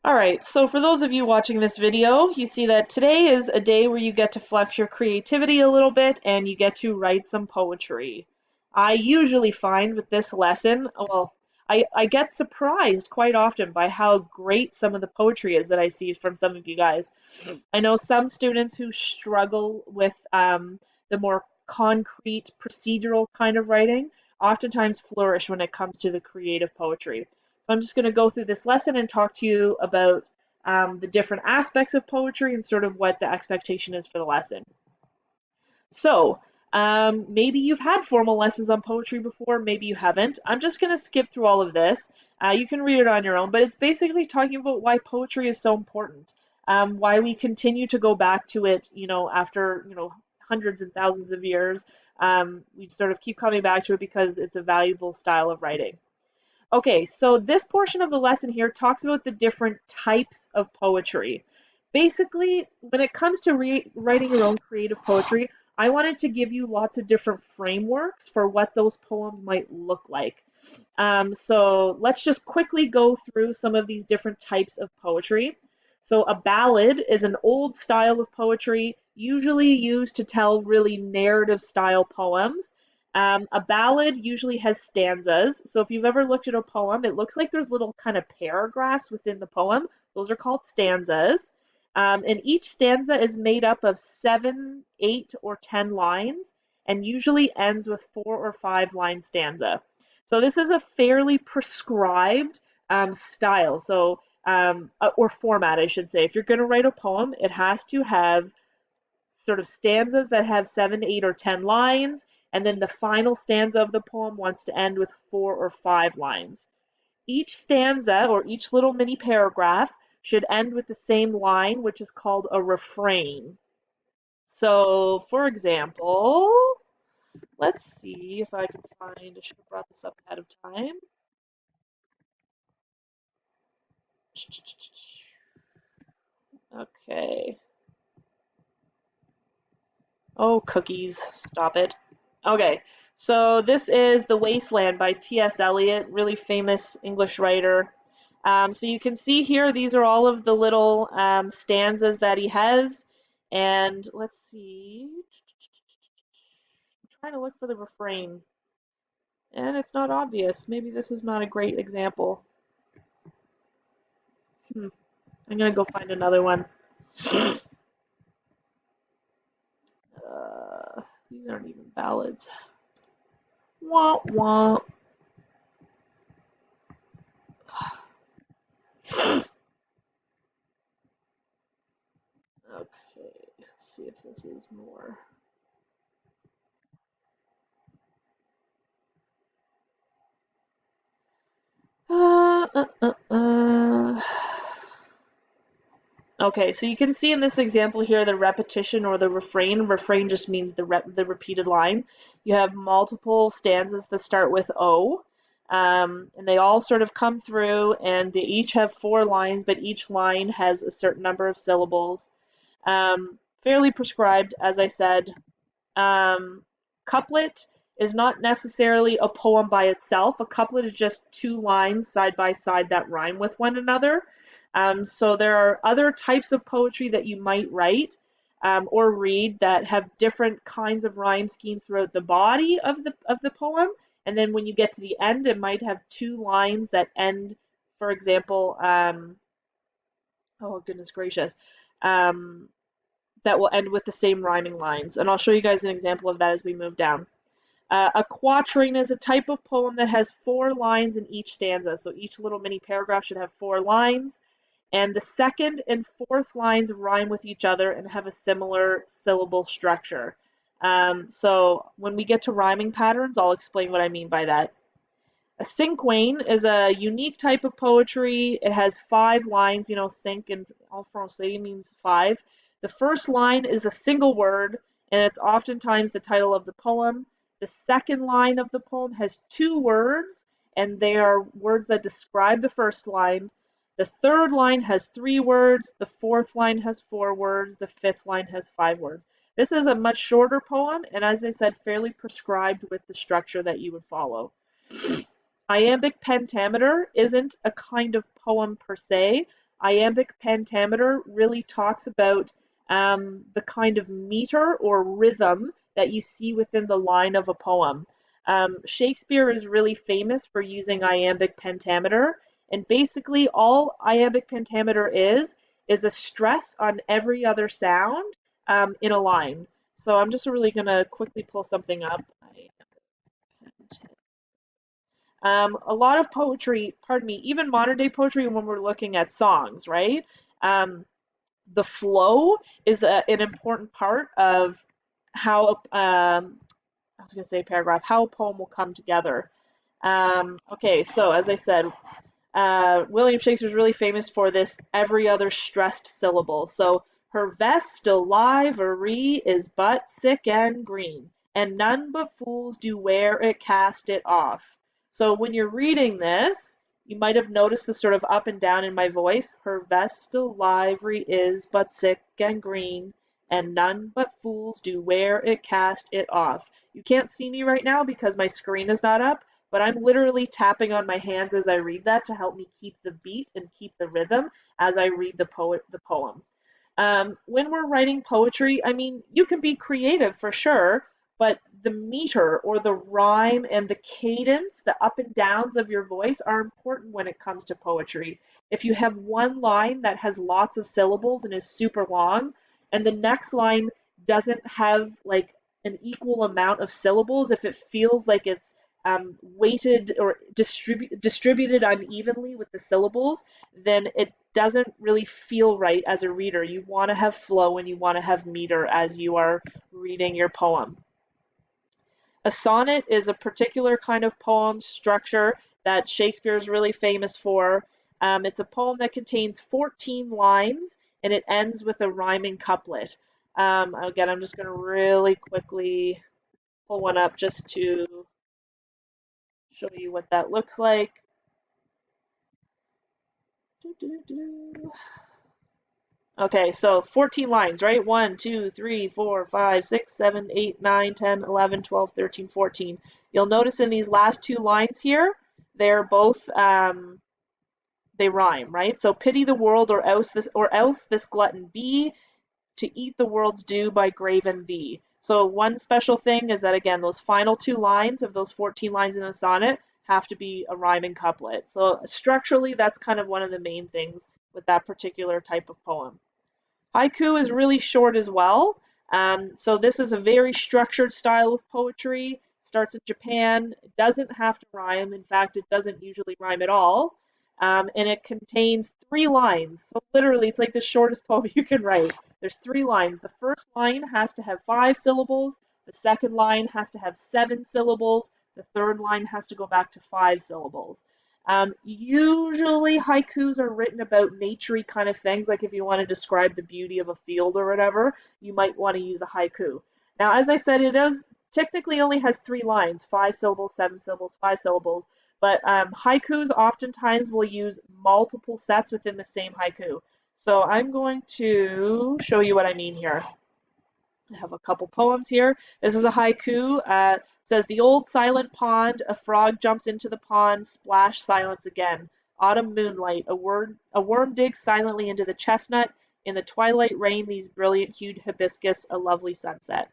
All right, so for those of you watching this video, you see that today is a day where you get to flex your creativity a little bit and you get to write some poetry. I usually find with this lesson, well, I get surprised quite often by how great some of the poetry is that I see from some of you guys. I know some students who struggle with the more concrete, procedural kind of writing oftentimes flourish when it comes to the creative poetry. So I'm just going to go through this lesson and talk to you about the different aspects of poetry and sort of what the expectation is for the lesson. So, maybe you've had formal lessons on poetry before, maybe you haven't. I'm just going to skip through all of this. You can read it on your own, but it's basically talking about why poetry is so important, why we continue to go back to it, after, hundreds and thousands of years. We sort of keep coming back to it because it's a valuable style of writing. Okay, so this portion of the lesson here talks about the different types of poetry. Basically, when it comes to writing your own creative poetry, I wanted to give you lots of different frameworks for what those poems might look like. So let's just quickly go through some of these different types of poetry. So a ballad is an old style of poetry, usually used to tell really narrative style poems. A ballad usually has stanzas. So if you've ever looked at a poem, it looks like there's little kind of paragraphs within the poem. Those are called stanzas. And each stanza is made up of 7, 8, or 10 lines and usually ends with 4 or 5 line stanza. So this is a fairly prescribed style. Or format, I should say. If you're going to write a poem, it has to have sort of stanzas that have 7, 8, or 10 lines, and then the final stanza of the poem wants to end with 4 or 5 lines. Each stanza or each little mini paragraph should end with the same line, which is called a refrain. So, for example, let's see if I can find, I should have brought this up ahead of time. Okay. Oh, cookies. Stop it. Okay, so this is The Wasteland by T.S. Eliot, really famous English writer. So you can see here, these are all of the little stanzas that he has. And let's see. I'm trying to look for the refrain. And it's not obvious. Maybe this is not a great example. I'm going to go find another one. These aren't even ballads. Wah, wah. Okay, let's see if this is more. Uh, uh, uh, uh. Okay, so you can see in this example here the repetition or the refrain. Refrain just means the repeated line. You have multiple stanzas that start with O, and they all sort of come through, and they each have 4 lines, but each line has a certain number of syllables. Fairly prescribed, as I said. Um, Couplet is not necessarily a poem by itself. A couplet is just 2 lines side by side that rhyme with one another. So there are other types of poetry that you might write or read that have different kinds of rhyme schemes throughout the body of the poem. And then when you get to the end, it might have 2 lines that end, for example, oh goodness gracious, um, that will end with the same rhyming lines. And I'll show you guys an example of that as we move down. A quatrain is a type of poem that has 4 lines in each stanza. So each little mini paragraph should have 4 lines. And the second and fourth lines rhyme with each other and have a similar syllable structure. So when we get to rhyming patterns, I'll explain what I mean by that. A cinquain is a unique type of poetry. It has 5 lines. Cinq in français means 5. The first line is a single word, and it's oftentimes the title of the poem. The second line of the poem has 2 words, and they are words that describe the first line. The third line has 3 words. The fourth line has 4 words. The fifth line has 5 words. This is a much shorter poem, and as I said, fairly prescribed with the structure that you would follow. Iambic pentameter isn't a kind of poem per se, Iambic pentameter really talks about the kind of meter or rhythm that you see within the line of a poem. Shakespeare is really famous for using iambic pentameter, and basically all iambic pentameter is a stress on every other sound in a line. So I'm just really going to quickly pull something up. A lot of poetry, pardon me, even modern day poetry when we're looking at songs, right? Um, the flow is an important part of how, I was going to say paragraph, how a poem will come together. Okay, so as I said, William Shakespeare's really famous for this every other stressed syllable. So her vestal livery is but sick and green, and none but fools do wear it cast it off. So when you're reading this, you might have noticed the sort of up and down in my voice. Her vestal livery is but sick and green, and none but fools do wear it cast it off. You can't see me right now because my screen is not up, but I'm literally tapping on my hands as I read that to help me keep the beat and keep the rhythm as I read the poem. When we're writing poetry, I mean, you can be creative for sure, but the meter or the rhyme and the cadence, the up and downs of your voice are important when it comes to poetry. If you have one line that has lots of syllables and is super long, and the next line doesn't have like an equal amount of syllables, if it feels like it's weighted or distributed unevenly with the syllables, then it doesn't really feel right as a reader. You want to have flow and you want to have meter as you are reading your poem. A sonnet is a particular kind of poem structure that Shakespeare is really famous for. It's a poem that contains 14 lines and it ends with a rhyming couplet. Again, I'm just going to really quickly pull one up just to show you what that looks like. Okay, so 14 lines, right? 1, 2, 3, 4, 5, 6, 7, 8, 9, 10, 11, 12, 13, 14. You'll notice in these last two lines here, they're both they rhyme, right? So pity the world or else this glutton be to eat the world's due by graven thee. So one special thing is that again, those final two lines of those 14 lines in the sonnet have to be a rhyming couplet. So structurally, that's kind of one of the main things with that particular type of poem. Haiku is really short as well. So this is a very structured style of poetry. Starts in Japan. It doesn't have to rhyme. In fact, it doesn't usually rhyme at all. And it contains three lines. So literally, it's like the shortest poem you can write. There's three lines. The first line has to have 5 syllables. The second line has to have 7 syllables. The third line has to go back to 5 syllables. Usually haikus are written about naturey kind of things, like if you want to describe the beauty of a field or whatever, you might want to use a haiku. Now, as I said, it does technically only has 3 lines, 5 syllables, 7 syllables, 5 syllables, but haikus oftentimes will use multiple sets within the same haiku. So I'm going to show you what I mean here. I have a couple poems here. This is a haiku. Says, the old silent pond, a frog jumps into the pond, splash, silence again. Autumn moonlight, a worm digs silently into the chestnut. In the twilight rain, these brilliant hued hibiscus, a lovely sunset.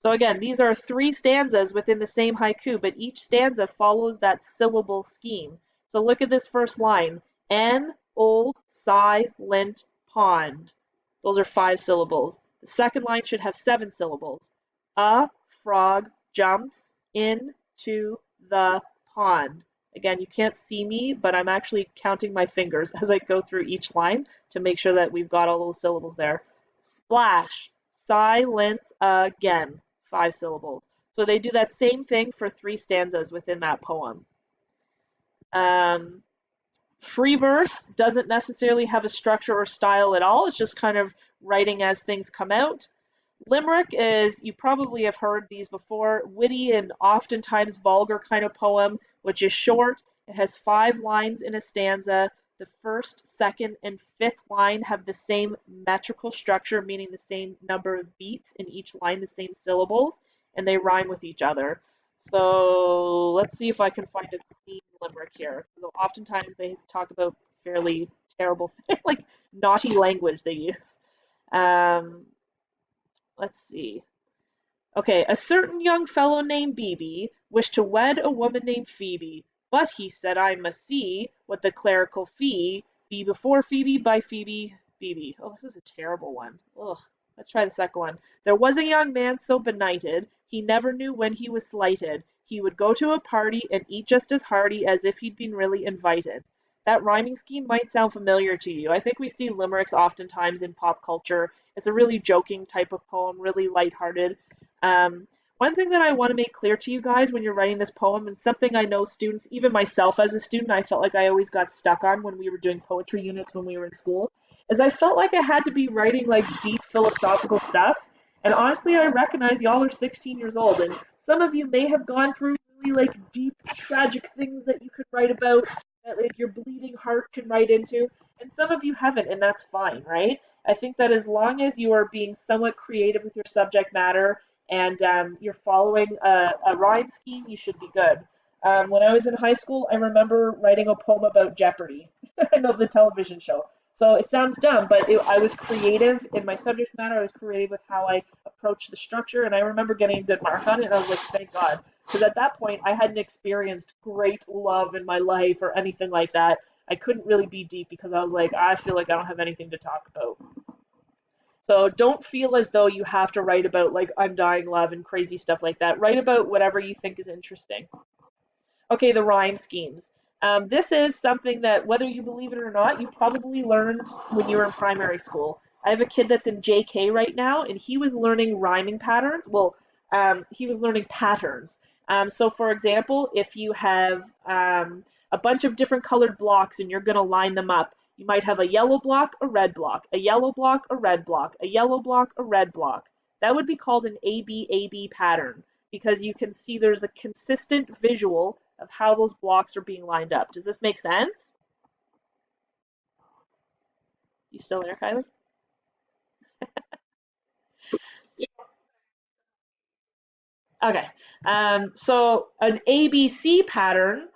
So again, these are 3 stanzas within the same haiku, but each stanza follows that syllable scheme. So look at this first line. An old silent pond. Those are 5 syllables. The second line should have 7 syllables. A frog jumps into the pond. Again, you can't see me, but I'm actually counting my fingers as I go through each line to make sure that we've got all those syllables there. Splash, silence again, 5 syllables. So they do that same thing for 3 stanzas within that poem. Um, Free verse doesn't necessarily have a structure or style at all. It's just kind of writing as things come out. Limerick is, you probably have heard these before, witty and oftentimes vulgar kind of poem, which is short. It has 5 lines in a stanza. The first, second, and fifth line have the same metrical structure, meaning the same number of beats in each line, the same syllables, and they rhyme with each other. So let's see if I can find a clean limerick here. So oftentimes they talk about fairly terrible, like naughty language they use. Um, let's see. Okay, a certain young fellow named Beebe wished to wed a woman named Phoebe, but he said I must see what the clerical fee be before Phoebe by Phoebe Beebe. Oh, this is a terrible one. Ugh. Let's try the second one. There was a young man so benighted, he never knew when he was slighted. He would go to a party and eat just as hearty as if he'd been really invited. That rhyming scheme might sound familiar to you. I think we see limericks oftentimes in pop culture. It's a really joking type of poem, really lighthearted. Um, One thing that I want to make clear to you guys when you're writing this poem, and something I know students, even myself as a student, I felt like I always got stuck on when we were doing poetry units when we were in school, is I felt like I had to be writing like deep philosophical stuff. And honestly, I recognize y'all are 16 years old, and some of you may have gone through really like deep, tragic things that you could write about, that like your bleeding heart can write into, and some of you haven't, and that's fine, right? I think that as long as you are being somewhat creative with your subject matter and you're following a rhyme scheme, you should be good. When I was in high school, I remember writing a poem about Jeopardy. I know the television show. So it sounds dumb, but I was creative in my subject matter. I was creative with how I approached the structure, and I remember getting a good mark on it, and I was like, thank God. Because at that point, I hadn't experienced great love in my life or anything like that. I couldn't really be deep because I was like, I feel like I don't have anything to talk about. So don't feel as though you have to write about like undying love and crazy stuff like that. Write about whatever you think is interesting. Okay, the rhyme schemes. This is something that, whether you believe it or not, you probably learned when you were in primary school. I have a kid that's in JK right now, and he was learning rhyming patterns. Well, he was learning patterns. So, for example, if you have a bunch of different colored blocks and you're going to line them up, you might have a yellow block, a red block, a yellow block, a red block, a yellow block, a red block. That would be called an ABAB pattern because you can see there's a consistent visual of how those blocks are being lined up. Does this make sense? You still there, Kylie? Okay. So an ABC pattern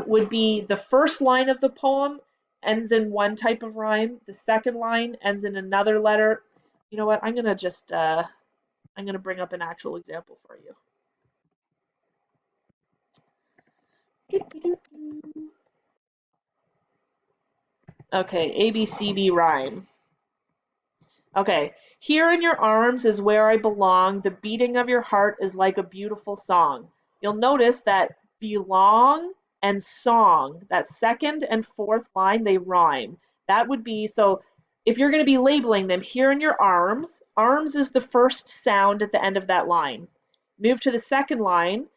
would be the first line of the poem ends in one type of rhyme. The second line ends in another letter. You know what? I'm gonna bring up an actual example for you. Okay, ABCD rhyme. Okay, here in your arms is where I belong. The beating of your heart is like a beautiful song. You'll notice that belong and song, that second and fourth line, they rhyme. That would be, so if you're going to be labeling them, here in your arms, arms is the first sound at the end of that line. Move to the second line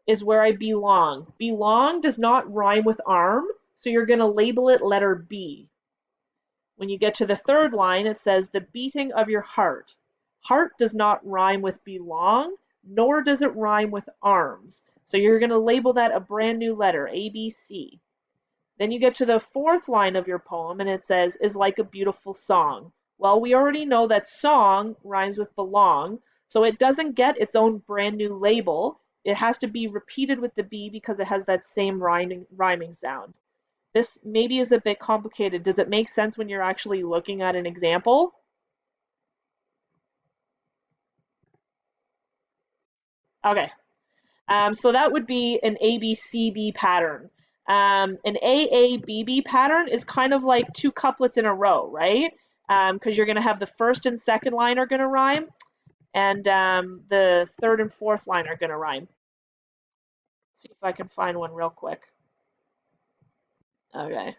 is where I belong. Belong does not rhyme with arm, so you're going to label it letter B. When you get to the third line, it says the beating of your heart. Heart does not rhyme with belong, nor does it rhyme with arms. So you're going to label that a brand new letter, A, B, C. Then you get to the fourth line of your poem and it says, is like a beautiful song. Well, we already know that song rhymes with belong, so it doesn't get its own brand new label. It has to be repeated with the B because it has that same rhyming sound. This maybe is a bit complicated. Does it make sense when you're actually looking at an example? Okay, so that would be an ABCB pattern. An AABB pattern is kind of like two couplets in a row, right? Because you're going to have the first and second line are going to rhyme, and the third and fourth line are going to rhyme. See if I can find one real quick. Okay.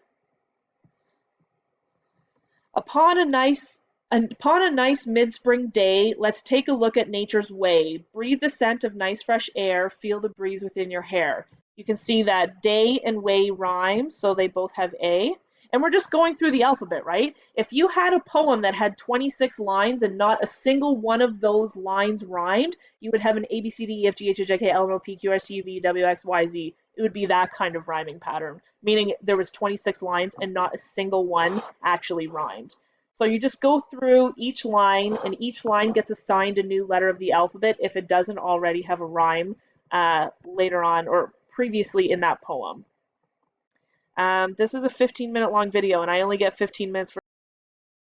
Upon a nice Upon a nice mid-spring day, let's take a look at nature's way. Breathe the scent of nice fresh air, feel the breeze within your hair. You can see that day and way rhyme, so they both have A. And we're just going through the alphabet, right? If you had a poem that had 26 lines and not a single one of those lines rhymed, you would have an A, B, C, D, E, F, G, H, I, J, K, L, M, N, O, P, Q, R, S, T, U, V, W, X, Y, Z. It would be that kind of rhyming pattern, meaning there was 26 lines and not a single one actually rhymed. So you just go through each line, and each line gets assigned a new letter of the alphabet if it doesn't already have a rhyme later on or previously in that poem. This is a 15-minute long video, and I only get 15 minutes for